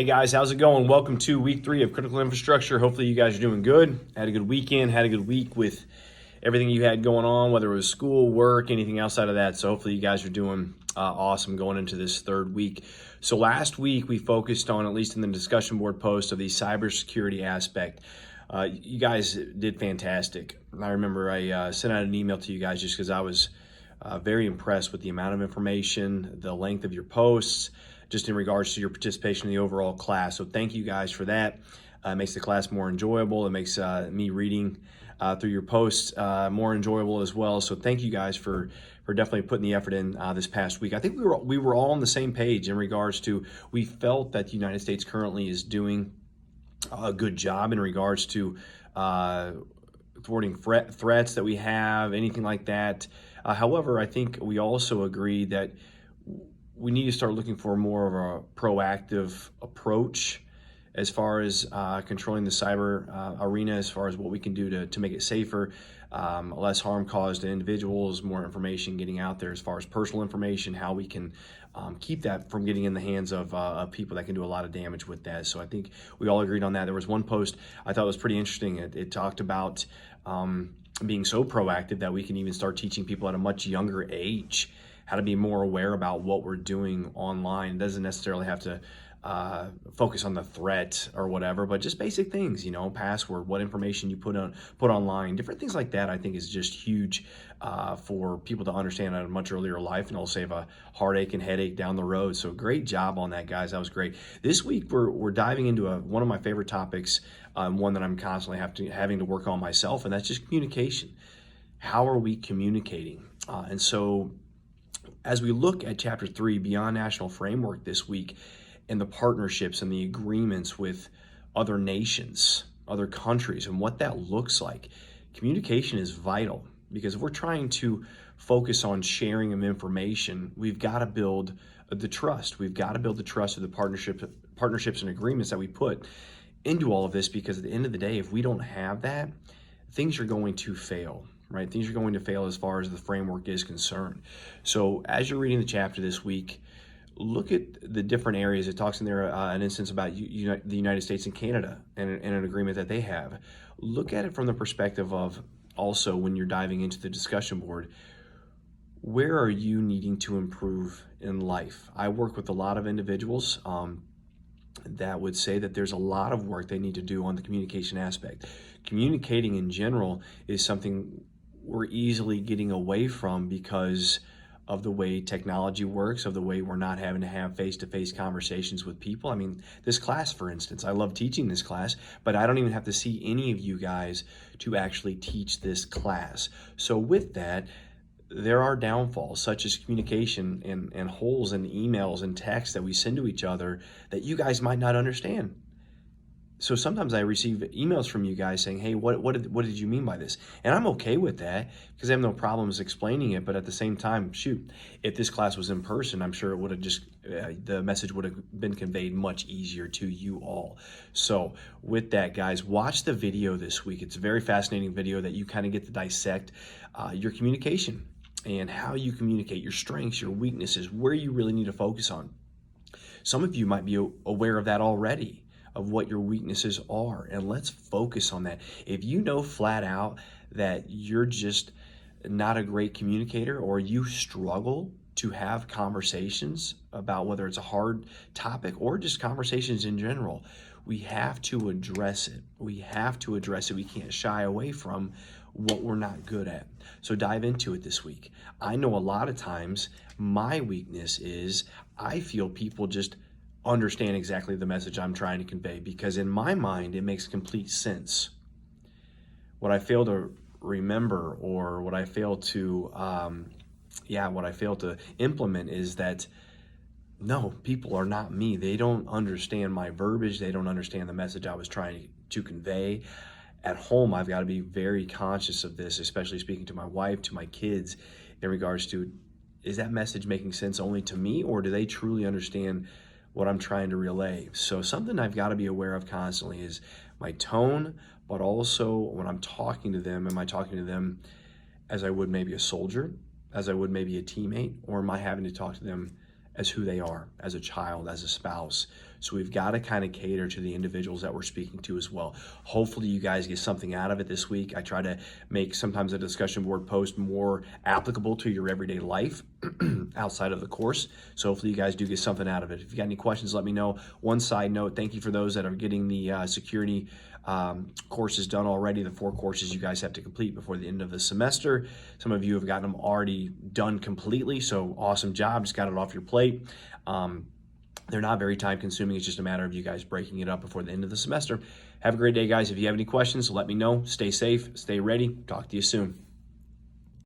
Hey guys, how's it going? Welcome to week 3 of Critical Infrastructure. Hopefully you guys are doing good. Had a good weekend, had a good week with everything you had going on, whether it was school, work, anything outside of that. So hopefully you guys are doing awesome going into this third week. So last week we focused on, at least in the discussion board post, of the cybersecurity aspect. You guys did fantastic. I remember I sent out an email to you guys just because I was very impressed with the amount of information, the length of your posts, just in regards to your participation in the overall class. So thank you guys for that. It makes the class more enjoyable. It makes me reading through your posts more enjoyable as well. So thank you guys for definitely putting the effort in this past week. I think we were all on the same page in regards to, we felt that the United States currently is doing a good job in regards to thwarting threats that we have, anything like that. However, I think we also agree that we need to start looking for more of a proactive approach as far as controlling the cyber arena, as far as what we can do to make it safer, less harm caused to individuals, more information getting out there as far as personal information, how we can keep that from getting in the hands of people that can do a lot of damage with that. So I think we all agreed on that. There was one post I thought was pretty interesting. It talked about being so proactive that we can even start teaching people at a much younger age how to be more aware about what we're doing online. It doesn't necessarily have to focus on the threat or whatever, but just basic things, you know, password, what information you put online, different things like that. I think is just huge for people to understand at a much earlier life, and it'll save a heartache and headache down the road. So great job on that, guys. That was great. This week we're diving into one of my favorite topics, one that I'm constantly having to work on myself, and that's just communication. How are we communicating? And so as we look at Chapter 3, Beyond National Framework this week, and the partnerships and the agreements with other nations, other countries, and what that looks like, communication is vital, because if we're trying to focus on sharing of information, we've got to build the trust. We've got to build the trust of the partnerships and agreements that we put into all of this, because at the end of the day, if we don't have that, things are going to fail. Right? Things are going to fail as far as the framework is concerned. So as you're reading the chapter this week, look at the different areas. It talks in there an instance about the United States and Canada and an agreement that they have. Look at it from the perspective of, also when you're diving into the discussion board, where are you needing to improve in life? I work with a lot of individuals that would say that there's a lot of work they need to do on the communication aspect. Communicating in general is something we're easily getting away from because of the way technology works, of the way we're not having to have face-to-face conversations with people. I mean, this class, for instance, I love teaching this class, but I don't even have to see any of you guys to actually teach this class. So with that, there are downfalls, such as communication and holes in emails and texts that we send to each other that you guys might not understand. So sometimes I receive emails from you guys saying, hey, what did you mean by this? And I'm okay with that because I have no problems explaining it. But at the same time, shoot, if this class was in person, I'm sure it would have just, the message would have been conveyed much easier to you all. So with that, guys, watch the video this week. It's a very fascinating video that you kind of get to dissect your communication and how you communicate, your strengths, your weaknesses, where you really need to focus on. Some of you might be aware of that already, of what your weaknesses are, and let's focus on that. If you know flat out that you're just not a great communicator, or you struggle to have conversations about whether it's a hard topic or just conversations in general, we have to address it. We have to address it. We can't shy away from what we're not good at. So dive into it this week. I know a lot of times my weakness is I feel people just understand exactly the message I'm trying to convey, because in my mind it makes complete sense. What I fail to remember, or what I fail to implement, is that no, people are not me. They don't understand my verbiage. They don't understand the message I was trying to convey. At home, I've got to be very conscious of this, especially speaking to my wife, to my kids, in regards to, is that message making sense only to me, or do they truly understand what I'm trying to relay? So something I've got to be aware of constantly is my tone, but also when I'm talking to them, am I talking to them as I would maybe a soldier, as I would maybe a teammate, or am I having to talk to them as who they are, as a child, as a spouse. So we've got to kind of cater to the individuals that we're speaking to as well. Hopefully you guys get something out of it this week. I try to make sometimes a discussion board post more applicable to your everyday life outside of the course. So hopefully you guys do get something out of it. If you got any questions, let me know. One side note, thank you for those that are getting the security courses done already, the 4 courses you guys have to complete before the end of the semester. Some of you have gotten them already done completely, so awesome job, just got it off your plate. They're not very time consuming. It's just a matter of you guys breaking it up before the end of the semester. Have a great day, guys. If you have any questions, let me know. Stay safe, stay ready. Talk to you soon.